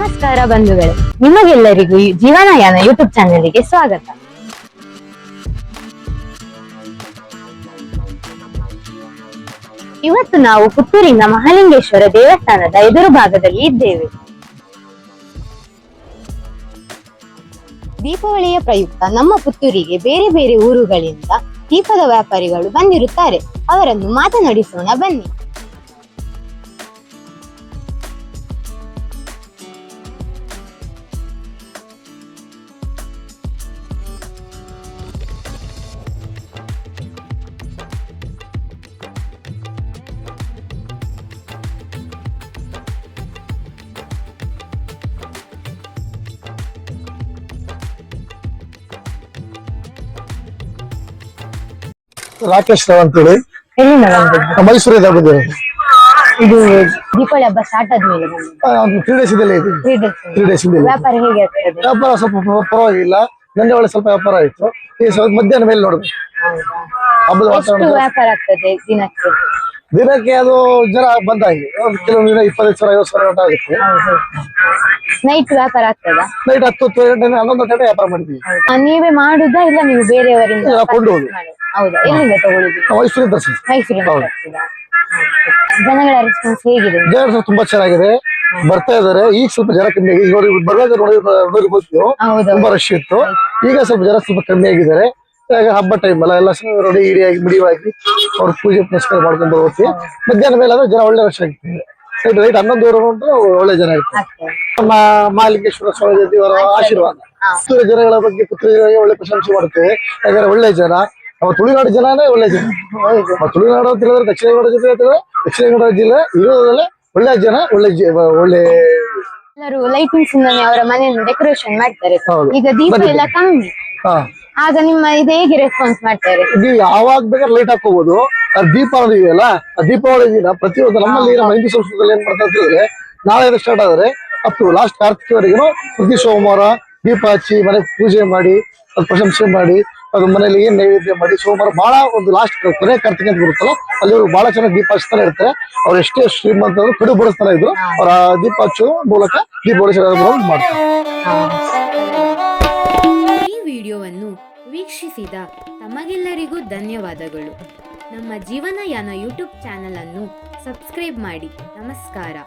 ನಮಸ್ಕಾರ ಬಂಧುಗಳೇ, ನಿಮಗೆಲ್ಲರಿಗೂ ಜೀವನಯಾನ ಯೂಟ್ಯೂಬ್ ಚಾನೆಲ್ಗೆ ಸ್ವಾಗತ. ಇವತ್ತು ನಾವು ಪುತ್ತೂರಿನ ಮಹಾಲಿಂಗೇಶ್ವರ ದೇವಸ್ಥಾನದ ಎದುರು ಭಾಗದಲ್ಲಿ ಇದ್ದೇವೆ. ದೀಪಾವಳಿಯ ಪ್ರಯುಕ್ತ ನಮ್ಮ ಪುತ್ತೂರಿಗೆ ಬೇರೆ ಬೇರೆ ಊರುಗಳಿಂದ ದೀಪದ ವ್ಯಾಪಾರಿಗಳು ಬಂದಿರುತ್ತಾರೆ. ಅವರನ್ನು ಮಾತನಾಡಿಸೋಣ ಬನ್ನಿ. ರಾಕೇಶ್ ರಾವ್ ಅಂತೇಳಿ ಮೈಸೂರಿಂದ ಬಂದಿರೋದು. ಇದು ದೀಪಾವಳಿ ಹಬ್ಬ ಸ್ಟಾರ್ಟ್ ಆದ್ಮೇಲೆ 3 days ಇದೆ. 3 days ವ್ಯಾಪಾರ ಹೇಗೆ ಆಗ್ತದೆ? ವ್ಯಾಪಾರ ಸ್ವಲ್ಪ ಪರವಾಗಿಲ್ಲ. ನೆನ್ನೆ ಒಳ್ಳೆ ಸ್ವಲ್ಪ ವ್ಯಾಪಾರ ಆಯ್ತು. ಈ ಸ್ವಲ್ಪ ಮಧ್ಯಾಹ್ನ ಮೇಲೆ ನೋಡ್ಬೇಕು ಹಬ್ಬದ ವಾತಾವರಣ. ವ್ಯಾಪಾರ ಆಗ್ತದೆ ದಿನಕ್ಕೆ ಅದು ಜನ ಬಂದಾಗಿ ಕೆಲವೊಂದು ದಿನ 25,000 50,000 ಆಗುತ್ತೆ. ನೈಟ್ ವ್ಯಾಪಾರ ಆಗ್ತದ? ನೈಟ್ 10 ಗಂಟೆ 11 ಗಂಟೆ ವ್ಯಾಪಾರ ಮಾಡಿದ್ವಿ. ನೀವೇ ಮಾಡುದಾ ಇಲ್ಲ ನೀವು ಬೇರೆಯವರಿಂದ ಕೊಂಡು ಹೋಗಿ? ಹೌದಾ, ಎಲ್ಲಿಂದ ತಗೊಳ್ಳುದು? ಮೈಸೂರಿಂದ ತರಿಸಿ. ಜನಗಳ ರೆಸ್ಪಾನ್ಸ್ ಹೇಗಿದೆ? ಜನರು ತುಂಬಾ ಚೆನ್ನಾಗಿದೆ, ಬರ್ತಾ ಇದಾರೆ. ಈಗ ಸ್ವಲ್ಪ ಜನ ಕಮ್ಮಿ ಆಗಿದೆ. ನೋಡಿ ಬರುವಾಗ ನೋಡಿರ್ಬೋದು ತುಂಬಾ ರಶ್ ಇತ್ತು. ಈಗ ಸ್ವಲ್ಪ ಜನ ಸ್ವಲ್ಪ ಕಮ್ಮಿ ಆಗಿದ್ದಾರೆ. ಹಬ್ಬ ಟೈಮ್ ಅಲ್ಲ, ಎಲ್ಲ ರೆಡಿ ಗಿಡಿಯಾಗಿ ಮಿಡಿಯಾಗಿ ಅವ್ರ ಪೂಜೆ ಪುನಸ್ಕಾರ ಮಾಡ್ಕೊಂಡು ಹೋಗ್ತೀವಿ. ಮಧ್ಯಾಹ್ನ ಮೇಲೆ ಆದ್ರೆ ಜನ ಒಳ್ಳೆ ರಶ್ ಆಗ್ತದೆ. ರೈಟ್ 11 ಒಳ್ಳೆ ಜನ ಇರ್ತಾರೆ. ನಮ್ಮ ಮಹಾಲಿಂಗೇಶ್ವರ ಸ್ವಾಮಿ ಅವರ ಆಶೀರ್ವಾದ ಪುತ್ತೂರು ಜನಗಳ ಬಗ್ಗೆ ಪುತ್ತೂರಿಗೆ ಒಳ್ಳೆ ಪ್ರಶಂಸೆ ಮಾಡ್ತೇವೆ. ಯಾಕಂದ್ರೆ ಒಳ್ಳೆ ಜನ, ನಮ್ಮ ತುಳುನಾಡು ಜನನೇ ಒಳ್ಳೆ ಜನ. ತುಳುನಾಡು ಅಂತ ಹೇಳಿದ್ರೆ ದಕ್ಷಿಣ ಕನ್ನಡ ಜಿಲ್ಲೆ ಹೇಳ್ತಾರೆ. ದಕ್ಷಿಣ ಕನ್ನಡ ಜಿಲ್ಲೆ ಇರೋದ್ರಲ್ಲೇ ಒಳ್ಳೆ ಜನ, ಒಳ್ಳೆ ಎಲ್ಲರೂ ಲೈಟಿಂಗ್ಸ್ ಇಂದಾನೆ ಅವರ ಮನೆಯನ್ನು ಡೆಕೋರೇಷನ್ ಮಾಡ್ತಾರೆ. ಈಗ ದೀಪ ಎಲ್ಲ ಕಮ್ಮಿ, ಆಗ ನಿಮ್ಮ ಇದು ಹೇಗೆ ರೆಸ್ಪಾನ್ಸ್ ಮಾಡ್ತಾರೆ? ನೀವು ಯಾವಾಗ ಬೇಕಾದ್ರೆ ಲೈಟ್ ಹಾಕೋಬಹುದು. ದೀಪಾವಳಿ ಇದೆಯಲ್ಲ, ಆ ದೀಪಾವಳಿ ದಿನ ಪ್ರತಿಯೊಂದು ನಮ್ಮಲ್ಲಿ ನಮ್ಮ ಹಿಂದೂ ಸಂಸ್ಕೃತಿಯಲ್ಲಿ ಏನ್ ಮಾಡ್ತಾ ಇದ್ರೆ, ನಾಳೆ ಸ್ಟಾರ್ಟ್ ಆದ್ರೆ ಅಪ್ ಟು ಲಾಸ್ಟ್ ಕಾರ್ತಿಕವರೆಗೂ ಪ್ರತಿ ಸೋಮವಾರ ದೀಪ ಹಚ್ಚಿ ಮನೆ ಪೂಜೆ ಮಾಡಿ ಅದು ಪ್ರಶಂಸೆ ಮಾಡಿ ಅದು ಮನೇಲಿ ಏನ್ ನೈವೇದ್ಯ ಮಾಡಿ ಸೋಮವಾರ ಬಹಳ ಒಂದು ಲಾಸ್ಟ್ ಕೊನೆ ಕಾರ್ತಿಕ ಅಂತ ಬರುತ್ತಲ್ಲ, ಅಲ್ಲಿ ಬಹಳ ಚೆನ್ನಾಗಿ ದೀಪ ಹಚ್ತಾನೆ ಇರ್ತಾರೆ. ಅವ್ರು ಎಷ್ಟೇ ಶ್ರೀಮಂತರು ಕಡು ಬಡಿಸ್ತಾನೆ ಇದ್ರು, ಅವ್ರ ದೀಪ ಹಚ್ಚೋ ಮೂಲಕ ದೀಪಾವಳಿ ಮಾಡ್ತಾರೆ. ಈ ವಿಡಿಯೋವನ್ನು ವೀಕ್ಷಿಸಿದ ತಮಗೆಲ್ಲರಿಗೂ ಧನ್ಯವಾದಗಳು. ನಮ್ಮ ಜೀವನಯಾನ ಯೂಟ್ಯೂಬ್ ಚಾನಲ್ ಅನ್ನು ಸಬ್ಸ್ಕ್ರೈಬ್ ಮಾಡಿ. ನಮಸ್ಕಾರ.